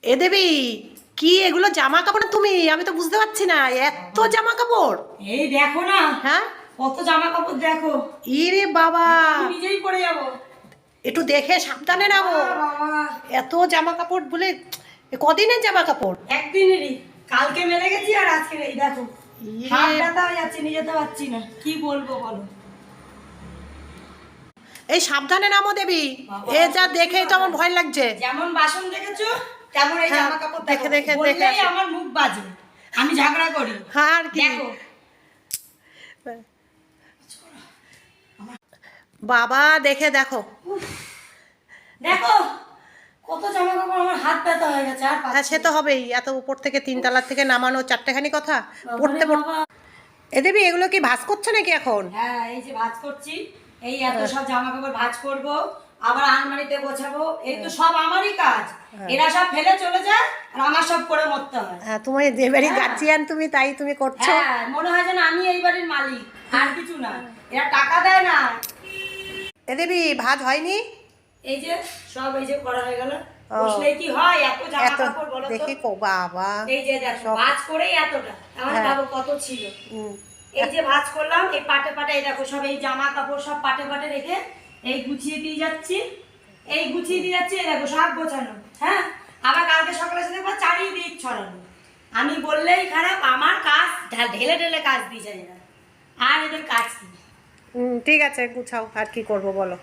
এ দেবী, কি এগুলো জামা কাপড় তুমি? আমি তো বুঝতে পারছি না, এত জামা কাপড়। এই দেখো না, হ্যাঁ, কত জামা কাপড় দেখো। ইরে বাবা, আমি নিজেই পরে যাবো। একটু দেখে সাবধানে নামো। বাবা, এত জামা কাপড় বলে, এ কদিনের জামা কাপড়? একদিনেরই। কালকে মেলে গেছি আর আজকে এই দেখো, হাত ইরে, ব্যথা হয়ে যাচ্ছে, নিয়ে যেতে পারছি না। কি বলবো বলো। এই সাবধানে নামো দেবী। বাবা, এ যা দেখেই তো আমার ভয় লাগছে। যেমন বাসন দেখেছো তেমন এই হ্যাঁ, জামা কাপড় দেখে দেখো। দেখে বললেই আসো। আমার মুখ বাজে, আমি ঝগড়া করি। হ্যাঁ, আর কি। দেখো বাবা, দেখে দেখো। দেখো কত জামা কাপড়, আমার হাত ব্যথা হয়ে গেছে আর হ্যাঁ, সে তো হবেই, এত উপর থেকে 3 তলার থেকে নামানো চারটেখানি কথা পড়তে পড়তে। বাবা। এ দেবী, এগুলো কি ভাঁজ করছো নাকি এখন? হ্যাঁ, এই যে ভাঁজ করছি, এই এত সব জামা কাপড় ভাঁজ করব, আবার আলমারিতে গোছাবো। এই তো সব আমারই কাজ। এরা সব ফেলে চলে যায় আর আমার সব করে মরতে হয়। হ্যাঁ, তুমি যে বাড়ি হ্যাঁ। গার্জিয়ান তুমি, তাই তুমি করছো। হ্যাঁ, মনে হয় যেন আমি এই বাড়ির মালিক, আর কিছু না। এরা টাকা দেয় না। এ দেবী, ভাঁজ হয়নি? এই যে সব এই যে করা হয়ে গেল। ও। বসলে কি হয় এত জামা এত কাপড় বলো তো? দেখি বাবা। এই যে দেখো, সব। ভাঁজ করেই এতটা, আমার হ্যাঁ। ভাবো কত ছিল। হুম, এই যে ভাঁজ করলাম, এই পাটে পাটে এই দেখো সব এই জামা কাপড় সব পাটে পাটে রেখে এই গুছিয়ে দিয়ে যাচ্ছি, এই গুছিয়ে দিয়ে যাচ্ছি। এই দেখো সব গোছানো। হ্যাঁ, আবার কালকে সকালে এসে দেখবো চারিদিক ছড়ানো। আমি বললেই খারাপ, আমার কাজ ঢেলে ঢেলে কাজ দিয়ে যায় এরা। আর এদের কাজ কি? ঠিক আছে, গুছাও, আর কি করবো বলো।